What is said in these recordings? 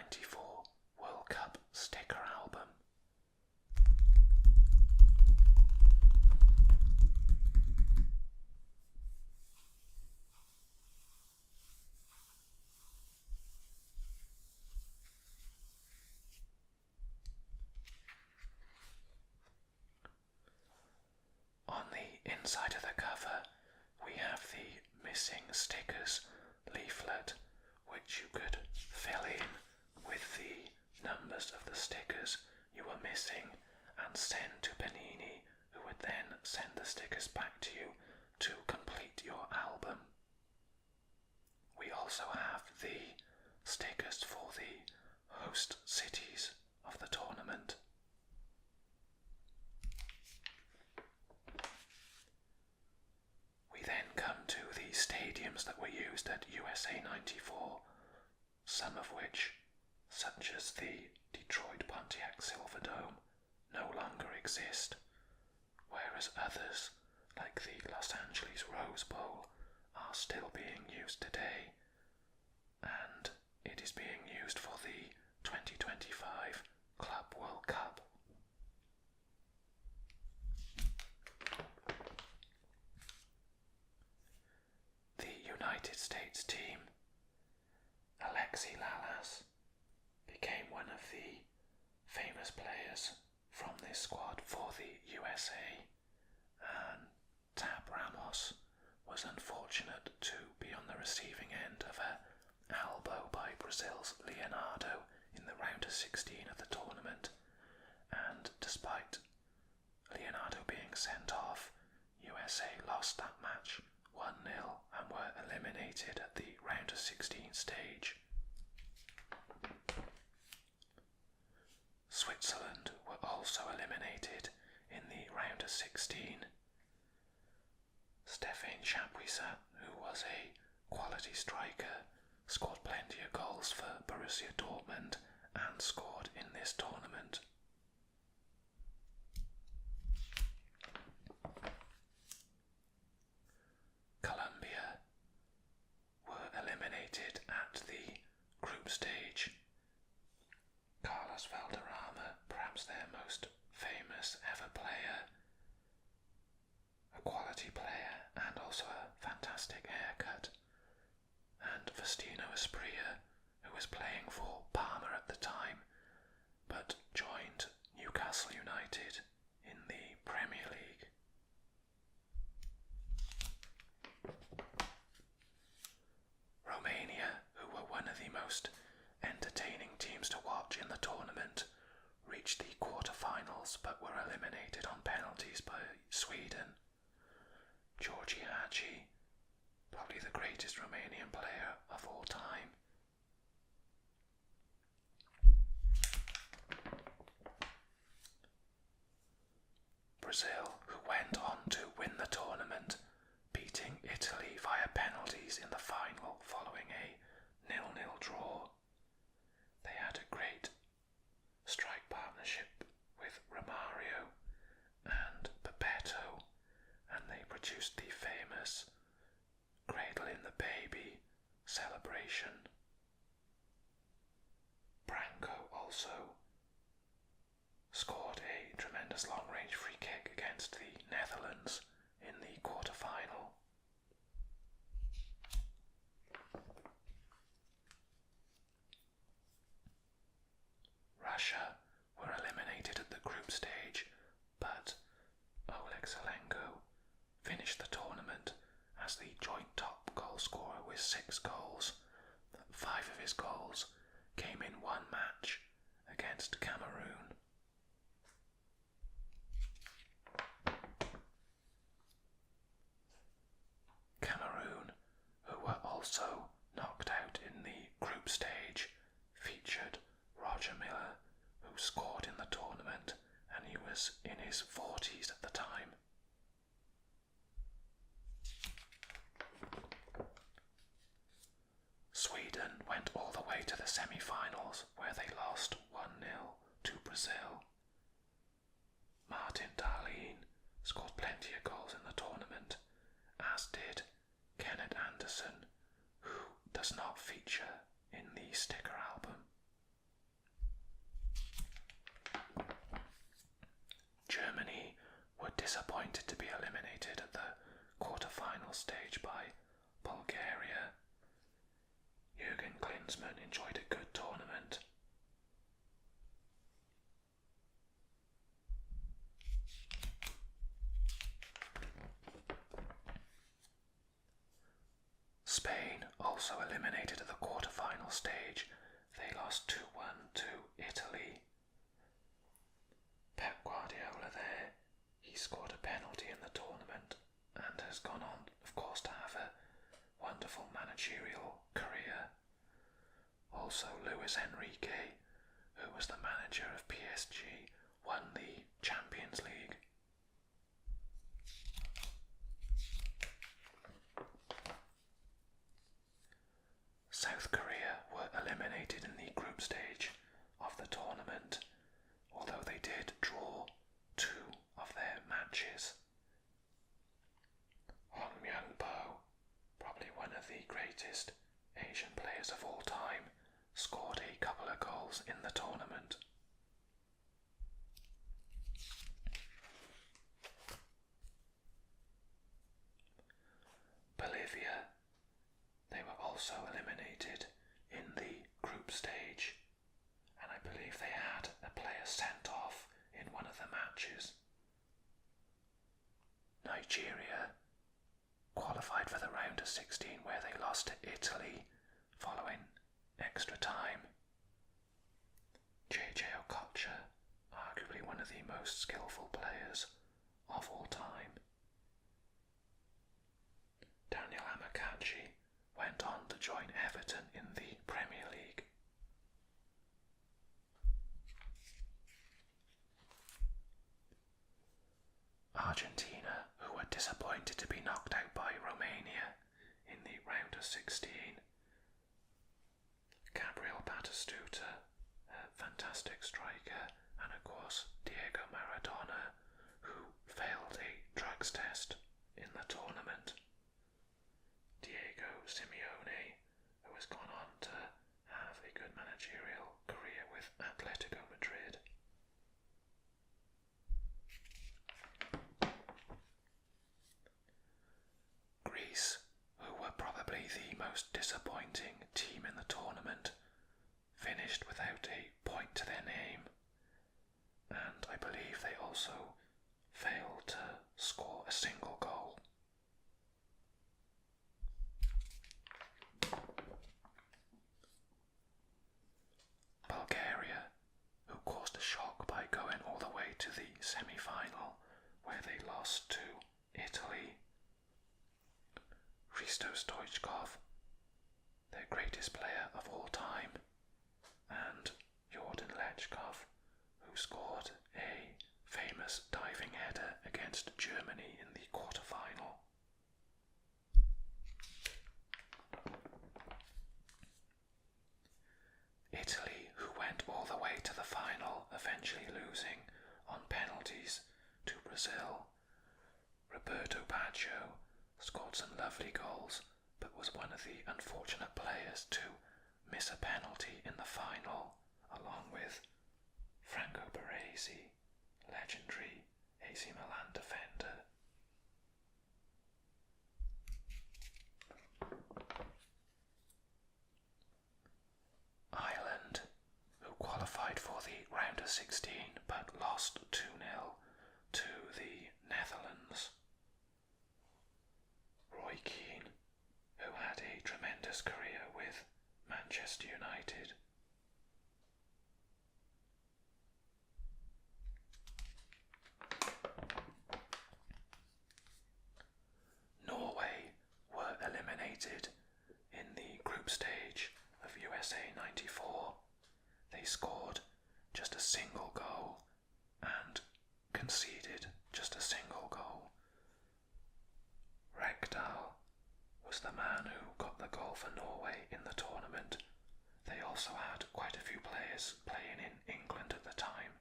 94 World Cup sticker album. On the inside of the cover, we have the missing stickers leaflet, which you could fill in with the numbers of the stickers you were missing and send to Panini, who would then send the stickers back to you to complete your album. We also have the stickers for the host cities of the tournament. We then come to the stadiums that were used at USA 94, some of which, such as the Detroit Pontiac Silverdome, no longer exist, whereas others, like the Los Angeles Rose Bowl, are still being used today, and it is being used for the 2025 Club World Cup. The United States team, Alexi Lalas, became one of the famous players from this squad for the USA, and Tab Ramos was unfortunate to be on the receiving end of an elbow by Brazil's Leonardo in the round of 16 of the tournament, and despite Leonardo being sent off, USA lost that match 1-0 and were eliminated at the round of 16 stage. Switzerland were also eliminated in the round of 16. Stéphane Chapuisat, who was a quality striker, scored plenty of goals for Borussia Dortmund and scored in this tournament. Colombia were eliminated at the group stage. Carlos Valderrama, perhaps their most famous ever player, a quality player and also a fantastic haircut, and Faustino Asprilla, who was playing for Parma at the time, but joined Newcastle United in the Premier League. Romania, who were one of the most entertaining teams to watch in the tournament, reached the quarter-finals but were eliminated on penalties by Sweden. Georgi Hagi, probably the greatest Romanian player of all time. Brazil, who went on to win the tournament, beating Italy via penalties in the final following a 0-0 draw. They had a great strike partnership with Romario and Bebeto, and they produced the famous Cradle in the Baby celebration. Branco also scored a tremendous long-range free kick against the Netherlands in the quarter-final. Russia were eliminated at the group stage, but Oleg Zelenko finished the tournament as the joint top goal scorer with 6 goals. 5 of his goals came in one match against Cameroon. Cameroon, who were also knocked out in the group stage, featured Roger Miller, who scored in the tournament, and he was in his 40s at the time. Sweden went all the way to the semi-finals, where they lost 1-0 to Brazil. Martin Dahlin scored plenty of goals in the tournament, as did Kenneth Anderson, who does not feature in the sticker album. disappointed to be eliminated at the quarter-final stage by Bulgaria. Jürgen Klinsmann enjoyed a good tournament. Spain also eliminated at the quarter-final stage. They lost 2-1 to Italy. Pep Guardiola there, he scored a penalty in the tournament and has gone on, of course, to have a wonderful managerial career. Also, Luis Enrique, who was the manager of PSG, won the Champions League. South Korea were eliminated in the group stage of the tournament, although they did draw 2 of their matches. Hong Myung-bo, probably one of the greatest Asian players of all time, scored a couple of goals in the tournament. Bolivia, they were also eliminated in the group stage, and I believe they had a player sent off in one of the matches. Nigeria qualified for the round of 16, where they lost to Italy following extra time. JJ Okocha, arguably one of the most skillful players of all time. Daniel Amokachi went on to join Everton in the Premier League. Argentina, who were disappointed to be knocked out by Romania in the round of 16. Gabriel Batistuta, a fantastic striker, and of course Diego Maradona, who failed a drugs test in the tournament. Diego Simeone, who has gone on to have a good managerial career with Atletico Madrid. Greece, who were probably the most disappointing team in the tournament, finished without a point to their name, and I believe they also failed to score a single goal. Bulgaria, who caused a shock by going all the way to the semi-final, where they lost to Italy. Hristo Stoichkov, their greatest player of all time, and Jordan Lechkov, who scored a famous diving header against Germany in the quarter-final. Italy, who went all the way to the final, eventually losing on penalties to Brazil. Roberto Baggio scored some lovely goals, but was one of the unfortunate players to miss a penalty in the final, along with Franco Baresi, legendary AC Milan defender. Ireland, who qualified for the round of 16 but lost 2-0 to the Netherlands. Roy Keane, who had a tremendous career with Manchester United. Norway were eliminated in the group stage of USA 94. They scored just a single goal and conceded just a single goal. Rekdal was the man who got the goal for Norway in the tournament. They also had quite a few players playing in England at the time.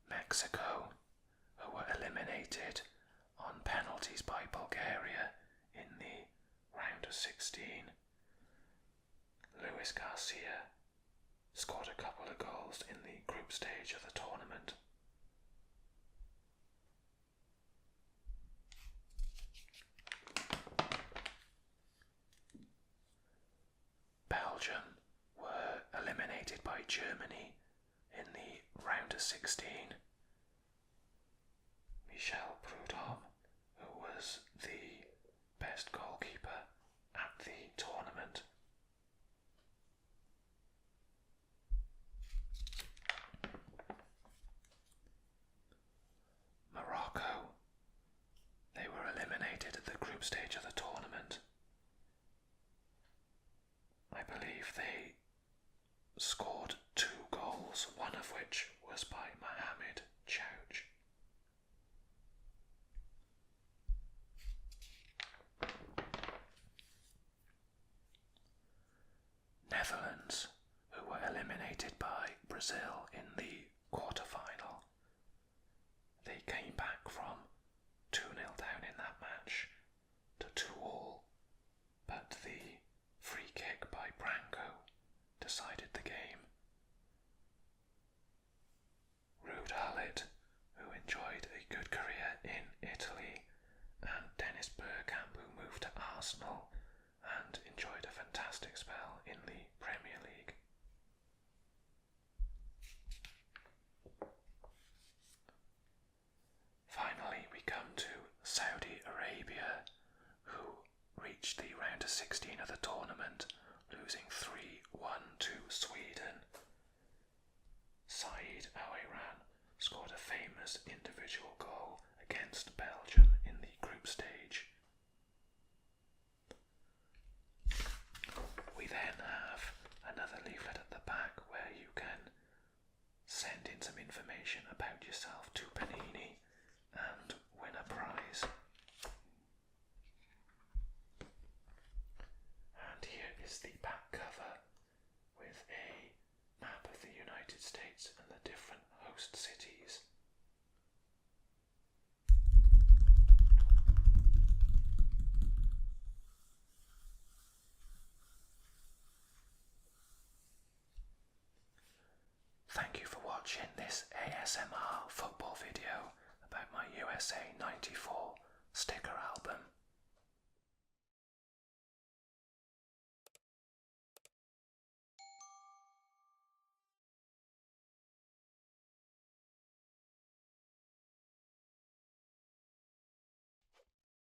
Mexico, who were eliminated on penalties by Bulgaria in the round of 16. Luis Garcia scored a couple goals in the group stage of the tournament. Belgium were eliminated by Germany in the round of 16. Michel Prudhomme, who was the best goalkeeper at the tournament. Morocco, they were eliminated at the group stage of the tournament. I believe they scored 2 goals, one of which was by Mohamed Chouch. Netherlands, who were eliminated by Brazil in the quarter-final. They came back from 2-0 down in that match to 2-2, but the free kick by Branco decided the game. Ruud Gullit, who enjoyed a good career in Italy, and Dennis Bergkamp, who moved to Arsenal and enjoyed a fantastic spell in the Premier League. Finally, we come to Saudi Arabia, who reached the round of 16 of the tournament, losing 3-1 to Sweden. Said Al-Iran scored a famous individual goal against Belgium in the group stage. We then have another leaflet at the back where you can send in some information about yourself to Panini and win a prize. And here is the back cover with a map of the United States and the different host cities. Thank you for watching this ASMR football video about my USA 94 sticker album.